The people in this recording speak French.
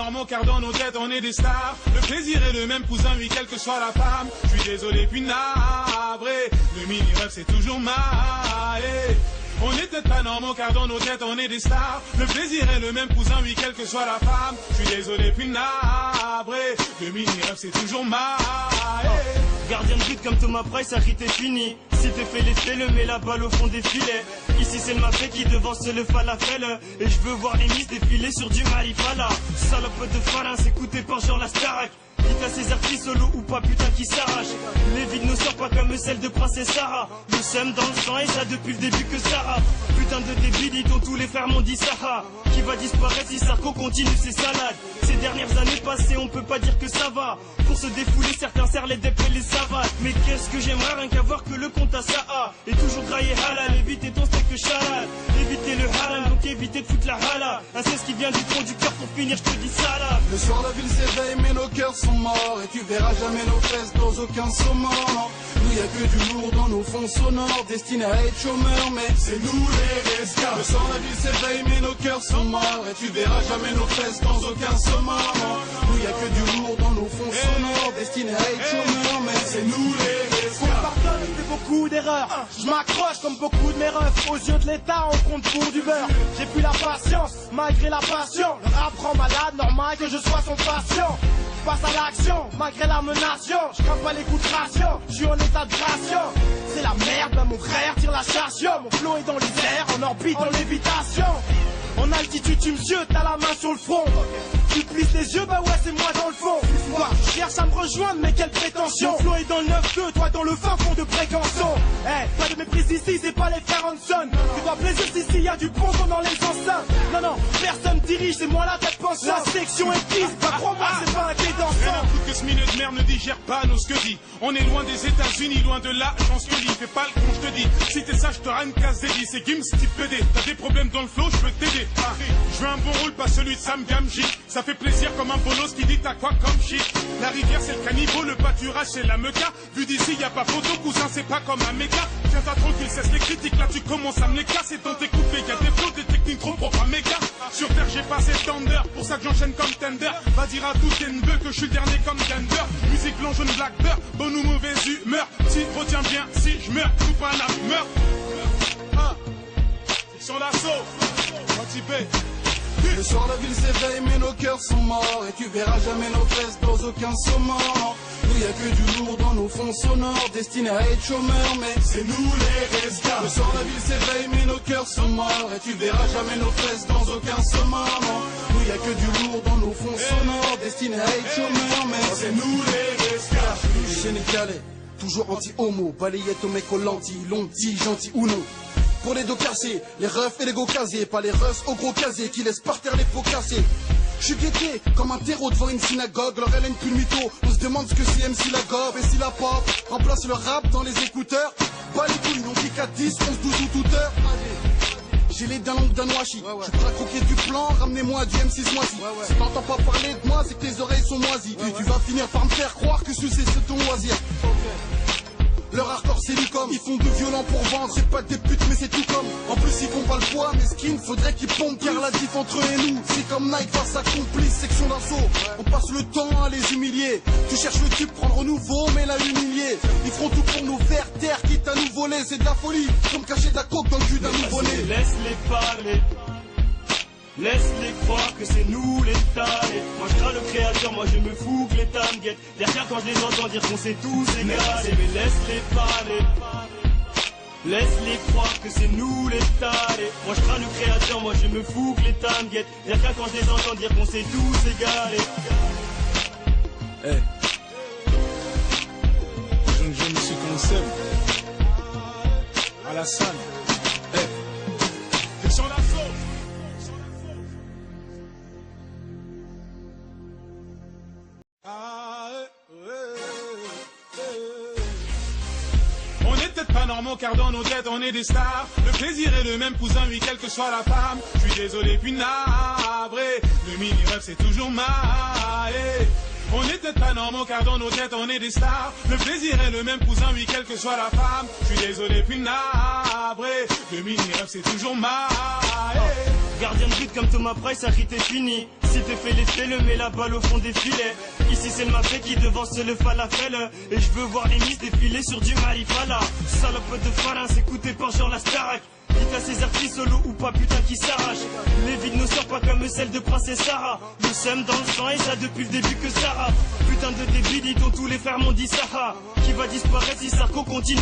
normaux car dans nos têtes on est des stars. Le plaisir est le même cousin, oui, quelle que soit la femme. Je suis désolé puis navré, le mini-rêve c'est toujours mal. On n'est peut-être pas normaux car dans nos têtes on est des stars. Le plaisir est le même cousin, oui, quelle que soit la femme. Je suis désolé puis navré, le mini-rêve c'est toujours mal. Gardien de but comme Thomas Price, Harry t'es fini. Si t'es fait l'effet, le mets la balle au fond des filets. Ici c'est le mafé qui devance le falafel. Et je veux voir les miss défiler sur du marifala. Salope de farin, écoutez par genre la Starac. Quitte à ces artistes solo ou pas, putain qui s'arrache. Les vides ne sortent pas comme celle de Princesse Sarah. Le seum dans le sang et ça depuis le début que Sarah. Putain de débiles, dont tous les frères m'ont dit Sarah. Qui va disparaître si Sarko continue ses salades. Ces dernières années passées, on peut pas dire que ça va. Pour se défouler, certains serrent les dèpes et les savates. Mais qu'est-ce que j'aimerais rien qu'à voir que le compte à Saha. Et toujours grailler halal, éviter ton steak chalal. Éviter le halal, donc éviter de foutre la hala. C'est ce qui vient du fond du cœur, pour finir je te dis ça là. Le soir la ville s'éveille mais nos cœurs sont morts. Et tu verras jamais nos fesses dans aucun saumon. Nous y'a que du lourd dans nos fonds sonores. Destinés à être chômeurs mais c'est nous les rescapes. Le soir la ville s'éveille mais nos cœurs sont morts. Et tu verras jamais nos fesses dans aucun saumon. Nous y'a que du lourd dans nos fonds sonores. Destinés à être chômeurs mais c'est nous les rescapes. Pardonne, il fait beaucoup d'erreurs. Je m'accroche comme beaucoup de mes refs. Aux yeux de l'État, on compte pour du beurre. J'ai plus la patience, malgré la passion. Le rap rend malade, normal que je sois son patient. Je passe à l'action, malgré la menation. Je crains pas les coups de ration, je suis en état de gration. C'est la merde, ben mon frère tire la charge. Mon flow est dans les airs, en orbite, en lévitation. En altitude, tu me ziotes, t'as la main sur le front. Tu plisses les yeux, bah ouais, c'est moi dans le fond. Moi, je cherche à me rejoindre, mais quelle prétention. Mon flow est dans le 9-2, toi dans le fin fond de Brégançon. Pas de méprise ici, c'est pas les frères Hanson. Tu dois plaisir si y a du bon dans les enceintes. Non, personne dirige, c'est moi la tête pensante. La section est prise, bah crois-moi, c'est pas un quai dansant. Rien à foutre que ce minute de merde ne digère pas nos ce que dit. On est loin des États-Unis, loin de là, j'en suis dit. Fais pas le con, je te dis. Si t'es sage, t'auras une case dédiée. C'est Gims type PD. T'as des problèmes dans le flow, je peux t'aider. Je veux un bon rôle, pas celui de Sam Gamji. Ça fait plaisir comme un bolos qui dit t'as quoi comme shit. La rivière c'est le caniveau, le pâturage c'est la meuca. Vu d'ici y a pas photo, cousin c'est pas comme un méga. Tiens-toi tranquille, cesse les critiques, là tu commences à me les casser. Dans tes coupés, y'a des flots, des techniques trop propres à méga. Sur terre j'ai passé Thunder, pour ça que j'enchaîne comme Tender. Va dire à tout tes neveux que je suis le dernier comme Gander. Musique blanc, jaune, black, beurre, bonne ou mauvaise humeur. Si, retiens bien, si je meurs, tout pas un âme, meurs. Section d'assaut, motivé. Le soir la ville s'éveille mais nos cœurs sont morts. Et tu verras jamais nos fesses dans aucun saumon. Nous y'a que du lourd dans nos fonds sonores. Destinés à être chômeurs mais c'est nous les rescapes. Le soir la ville s'éveille mais nos cœurs sont morts. Et tu verras jamais nos fesses dans aucun saumon. Nous y'a que du lourd dans nos fonds sonores. Destinés à être chômeurs mais c'est nous les rescapes. Sénégalais, toujours anti-homo. Balayette aux mecs aux lentilles, l'ont dit gentil ou non. Pour les dos cassés, les refs et les go casés, pas les refs au gros casier qui laissent par terre les pots cassés. Je suis guetté comme un terreau devant une synagogue, leur hélène plus le mytho. On se demande ce que c'est MC la gobe et si la pop remplace le rap dans les écouteurs. Bah les couilles, on pique à 10, 11, 12 ou toute heure. J'ai les dents longues d'un washi. Je prends à croquer du plan, ramenez-moi du M6 moisi. Si t'entends pas parler de moi, c'est que tes oreilles sont moisies. Tu vas finir par me faire croire que sucer c'est ton loisir. Leur hardcore c'est du comme. Ils font de violents pour vendre. C'est pas des putes mais c'est tout comme. En plus ils font pas le poids mais skin faudrait qu'ils pompent. Car la diff entre eux et nous c'est comme Nike face à complice. Section d'assaut, on passe le temps à les humilier. Tu cherches le type prendre nouveau mais l'a humilié. Ils feront tout pour nous faire taire quitte à nous voler. C'est de la folie comme cacher de la coke dans le cul d'un nouveau-né. Laisse-les parler. Laisse-les croire que c'est nous les tarés. Moi je crains le créateur, moi je me fous que l'État me guette. Derrière quand je les entends dire qu'on s'est tous égalés. Mais laisse-les parler. Laisse-les croire que c'est nous les tarés. Moi je crains le créateur, moi je me fous que l'État me guette. Derrière quand je les entends dire qu'on s'est tous égalés. Hey. Je me suis concept. À la salle. Hey. Section d'assaut. On est peut-être pas normaux car dans nos têtes on est des stars. Le plaisir est le même cousin, oui, quelle que soit la femme. Je suis désolé puis navré, le mini-rêve c'est toujours mal. On est peut-être pas normaux car dans nos têtes on est des stars. Le plaisir est le même cousin, oui, quelle que soit la femme. Je suis désolé puis navré, le mini-rêve c'est toujours mal. Gardien de but comme Thomas Price, Harry t'es fini. Si t'es fait les fais-le, mets la balle au fond des filets. Ici c'est le mafé qui devance le falafel. Et je veux voir les miss défiler sur du marifala. Salope de pharynx, écoutez par genre la Starac. Dites à ces artistes solo ou pas putain qui s'arrachent. Les vies ne sortent pas comme celle de Princesse Sarah. Nous sommes dans le sang et ça depuis le début que Sarah. Putain de débiles, ils ont tous les frères m'ont dit Sarah. Qui va disparaître si Sarko continue.